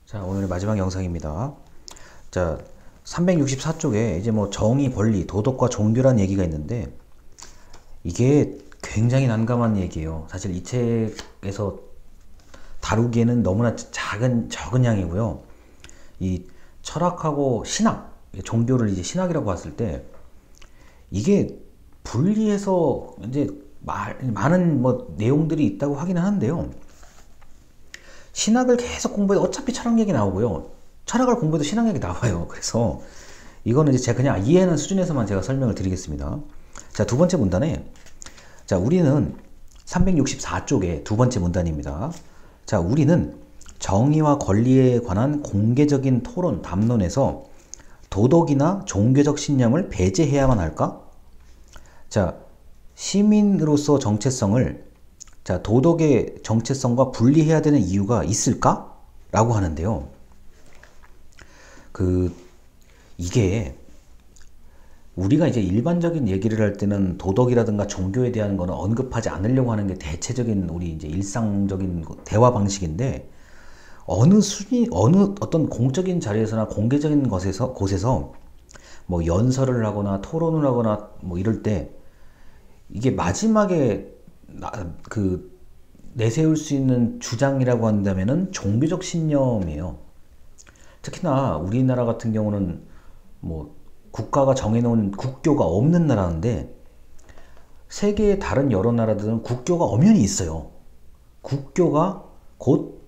자, 오늘의 마지막 영상입니다. 자, 364쪽에 이제 뭐 정의, 권리, 도덕과 종교란 얘기가 있는데 이게 굉장히 난감한 얘기예요. 사실 이 책에서 다루기에는 너무나 적은 양이고요. 이 철학하고 신학, 종교를 이제 신학이라고 봤을 때 이게 분리해서 이제 많은 뭐 내용들이 있다고 하기는 하는데요. 신학을 계속 공부해도 어차피 철학 얘기 나오고요. 철학을 공부해도 신학 얘기 나와요. 그래서 이거는 이제 제가 그냥 이해하는 수준에서만 제가 설명을 드리겠습니다. 자, 두 번째 문단에, 자, 우리는 364쪽의 두 번째 문단입니다. 자, 우리는 정의와 권리에 관한 공개적인 토론, 담론에서 도덕이나 종교적 신념을 배제해야만 할까? 자, 시민으로서 정체성을 도덕의 정체성과 분리해야 되는 이유가 있을까? 라고 하는데요. 이게 우리가 이제 일반적인 얘기를 할 때는 도덕이라든가 종교에 대한 거는 언급하지 않으려고 하는 게 대체적인 우리 이제 일상적인 대화 방식인데, 어느 어떤 공적인 자리에서나 공개적인 곳에서 뭐 연설을 하거나 토론을 하거나 뭐 이럴 때 이게 마지막에 내세울 수 있는 주장이라고 한다면은 종교적 신념이에요. 특히나 우리나라 같은 경우는 뭐 국가가 정해놓은 국교가 없는 나라인데, 세계의 다른 여러 나라들은 국교가 엄연히 있어요. 국교가 곧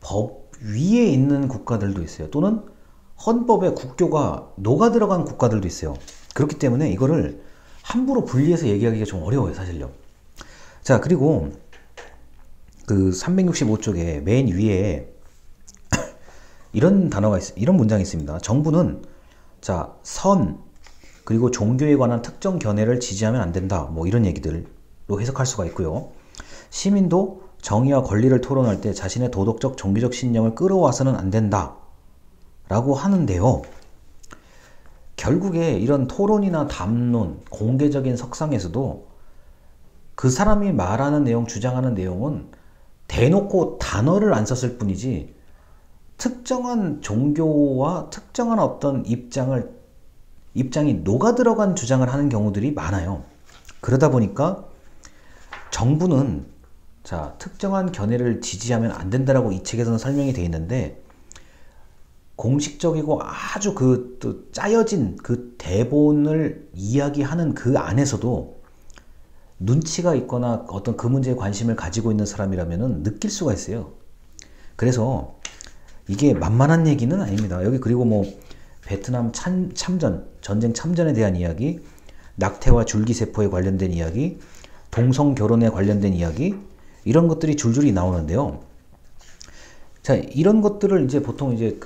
법 위에 있는 국가들도 있어요. 또는 헌법에 국교가 녹아 들어간 국가들도 있어요. 그렇기 때문에 이거를 함부로 분리해서 얘기하기가 좀 어려워요, 사실요. 자, 그리고 365쪽에 맨 위에 이런 이런 문장이 있습니다. 정부는 선 그리고 종교에 관한 특정 견해를 지지하면 안 된다. 뭐 이런 얘기들로 해석할 수가 있고요. 시민도 정의와 권리를 토론할 때 자신의 도덕적, 종교적 신념을 끌어와서는 안 된다. 라고 하는데요. 결국에 이런 토론이나 담론, 공개적인 석상에서도 그 사람이 말하는 내용, 주장하는 내용은 대놓고 단어를 안 썼을 뿐이지 특정한 종교와 특정한 어떤 입장이 녹아들어간 주장을 하는 경우들이 많아요. 그러다 보니까 정부는 특정한 견해를 지지하면 안 된다라고 이 책에서는 설명이 되어 있는데, 공식적이고 아주 또 짜여진 그 대본을 이야기하는 그 안에서도 눈치가 있거나 어떤 그 문제에 관심을 가지고 있는 사람이라면은 느낄 수가 있어요. 그래서 이게 만만한 얘기는 아닙니다. 여기 그리고 뭐 베트남 전쟁 참전에 대한 이야기, 낙태와 줄기세포에 관련된 이야기, 동성 결혼에 관련된 이야기, 이런 것들이 줄줄이 나오는데요. 자, 이런 것들을 이제 보통 이제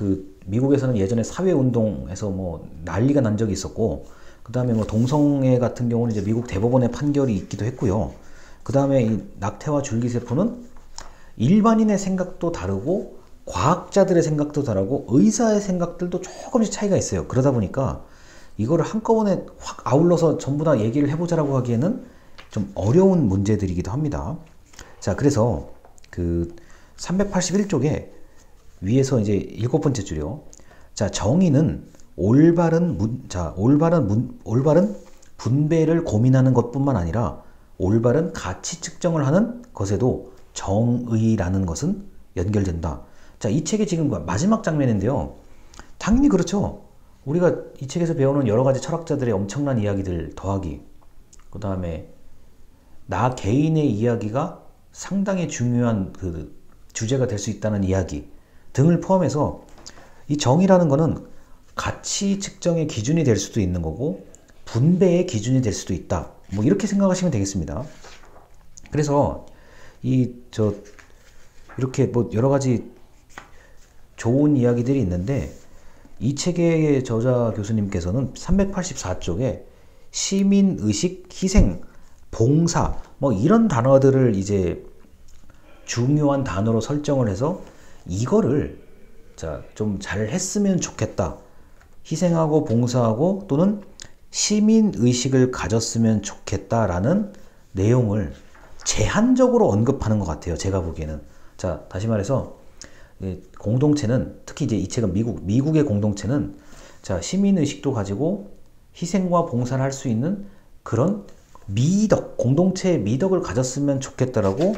미국에서는 예전에 사회운동에서 뭐 난리가 난 적이 있었고, 그 다음에 뭐 동성애 같은 경우는 이제 미국 대법원의 판결이 있기도 했고요. 그 다음에 이 낙태와 줄기세포는 일반인의 생각도 다르고, 과학자들의 생각도 다르고, 의사의 생각들도 조금씩 차이가 있어요. 그러다 보니까 이거를 한꺼번에 확 아울러서 전부 다 얘기를 해보자라고 하기에는 좀 어려운 문제들이기도 합니다. 자, 그래서 381쪽에 위에서 이제 7번째 줄이요. 자, 정의는 올바른 분배를 고민하는 것뿐만 아니라 올바른 가치 측정을 하는 것에도 정의라는 것은 연결된다. 자, 이 책의 지금 마지막 장면인데요. 당연히 그렇죠. 우리가 이 책에서 배우는 여러 가지 철학자들의 엄청난 이야기들 더하기, 그 다음에 나 개인의 이야기가 상당히 중요한 주제가 될 수 있다는 이야기 등을 포함해서 이 정의라는 거는 가치 측정의 기준이 될 수도 있는 거고, 분배의 기준이 될 수도 있다. 뭐 이렇게 생각하시면 되겠습니다. 그래서 이렇게 뭐 여러 가지 좋은 이야기들이 있는데, 이 책의 저자 교수님께서는 384쪽에 시민의식, 희생, 봉사 뭐 이런 단어들을 이제 중요한 단어로 설정을 해서 이거를 좀 잘 했으면 좋겠다. 희생하고 봉사하고 또는 시민의식을 가졌으면 좋겠다라는 내용을 제한적으로 언급하는 것 같아요. 제가 보기에는. 자, 다시 말해서 공동체는, 특히 이제 이 책은 미국의 공동체는 자, 시민의식도 가지고 희생과 봉사를 할 수 있는 그런 미덕, 공동체의 미덕을 가졌으면 좋겠다라고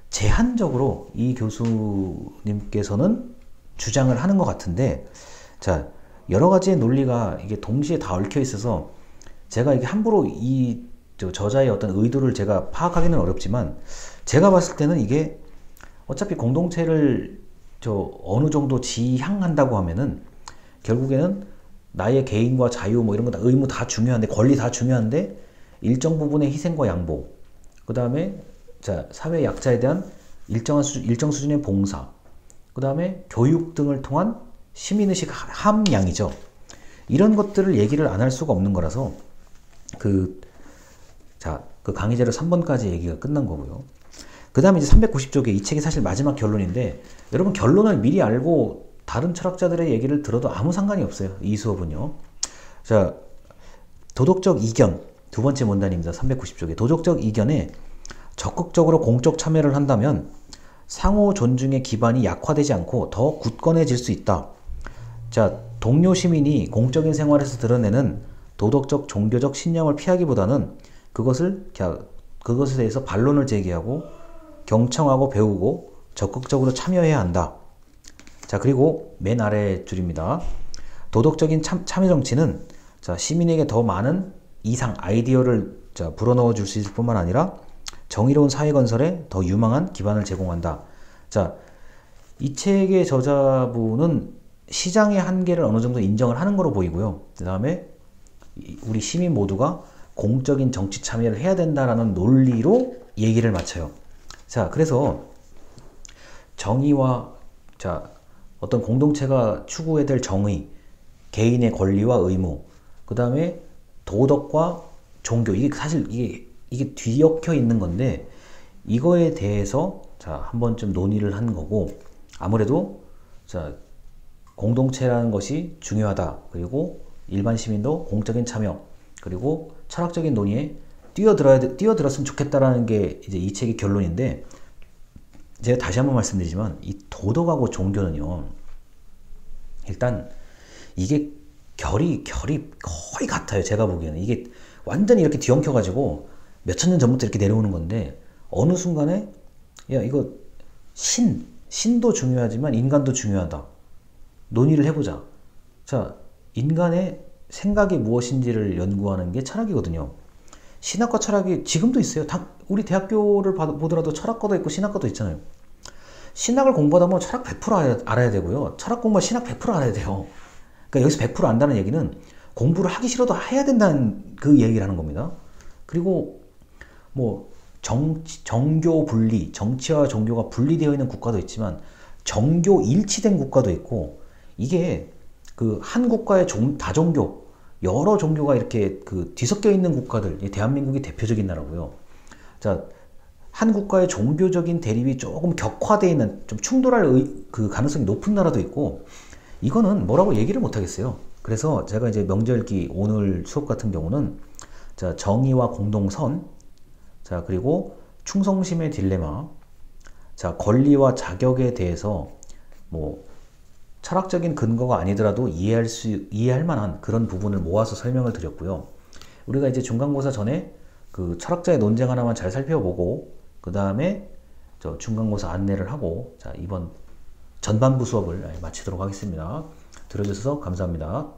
제한적으로 이 교수님께서는 주장을 하는 것 같은데, 자, 여러 가지의 논리가 이게 동시에 다 얽혀 있어서 제가 이게 함부로 이 저자의 어떤 의도를 제가 파악하기는 어렵지만, 제가 봤을 때는 이게 어차피 공동체를 어느 정도 지향한다고 하면은 결국에는 나의 개인과 자유 뭐 이런 거 다, 의무 다 중요한데, 권리 다 중요한데, 일정 부분의 희생과 양보, 그 다음에 자, 사회 약자에 대한 일정 수준의 봉사, 그 다음에 교육 등을 통한 시민의식 함양이죠. 이런 것들을 얘기를 안 할 수가 없는 거라서 그 강의 자료 3번까지 얘기가 끝난 거고요. 그 다음에 이제 390쪽에 이 책이 사실 마지막 결론인데, 여러분 결론을 미리 알고 다른 철학자들의 얘기를 들어도 아무 상관이 없어요. 이 수업은요. 자, 도덕적 이견 두 번째 문단입니다. 390쪽에 도덕적 이견에 적극적으로 공적 참여를 한다면 상호 존중의 기반이 약화되지 않고 더 굳건해질 수 있다. 자, 동료 시민이 공적인 생활에서 드러내는 도덕적 종교적 신념을 피하기보다는 그것에 대해서 반론을 제기하고 경청하고 배우고 적극적으로 참여해야 한다. 자, 그리고 맨 아래 줄입니다. 도덕적인 참여 정치는 자, 시민에게 더 많은 이상 아이디어를 불어넣어 줄 수 있을 뿐만 아니라 정의로운 사회 건설에 더 유망한 기반을 제공한다. 자, 이 책의 저자분은 시장의 한계를 어느 정도 인정을 하는 거로 보이고요. 그 다음에 우리 시민 모두가 공적인 정치 참여를 해야 된다라는 논리로 얘기를 마쳐요. 자, 그래서 정의와 어떤 공동체가 추구해야 될 정의, 개인의 권리와 의무, 그 다음에 도덕과 종교, 이게 사실 이게 뒤엉켜 있는 건데, 이거에 대해서 한 번쯤 논의를 한 거고, 아무래도 공동체라는 것이 중요하다. 그리고 일반 시민도 공적인 참여, 그리고 철학적인 논의에 뛰어들었으면 좋겠다라는 게 이제 이 책의 결론인데, 제가 다시 한번 말씀드리지만 이 도덕하고 종교는요, 일단 이게 결이 거의 같아요. 제가 보기에는 이게 완전히 이렇게 뒤엉켜가지고 몇천 년 전부터 이렇게 내려오는 건데, 어느 순간에 야, 이거 신도 중요하지만 인간도 중요하다. 논의를 해보자. 자, 인간의 생각이 무엇인지를 연구하는 게 철학이거든요. 신학과 철학이 지금도 있어요. 우리 대학교를 보더라도 철학과도 있고 신학과도 있잖아요. 신학을 공부하다 보면 철학 100% 알아야 되고요. 철학 공부하면 신학 100% 알아야 돼요. 그러니까 여기서 100% 안다는 얘기는 공부를 하기 싫어도 해야 된다는 그 얘기를 하는 겁니다. 그리고 뭐 정교 분리, 정치와 종교가 분리되어 있는 국가도 있지만 정교 일치된 국가도 있고, 이게 그 한 국가의 다종교, 여러 종교가 이렇게 뒤섞여 있는 국가들, 대한민국이 대표적인 나라고요. 자, 한 국가의 종교적인 대립이 조금 격화되어 있는, 좀 충돌할 그 가능성이 높은 나라도 있고, 이거는 뭐라고 얘기를 못 하겠어요. 그래서 제가 이제 명절기 오늘 수업 같은 경우는 자, 정의와 공동선, 자, 그리고 충성심의 딜레마, 자, 권리와 자격에 대해서 뭐 철학적인 근거가 아니더라도 이해할 만한 그런 부분을 모아서 설명을 드렸고요. 우리가 이제 중간고사 전에 그 철학자의 논쟁 하나만 잘 살펴보고, 그 다음에 중간고사 안내를 하고, 자, 이번 전반부 수업을 마치도록 하겠습니다. 들어주셔서 감사합니다.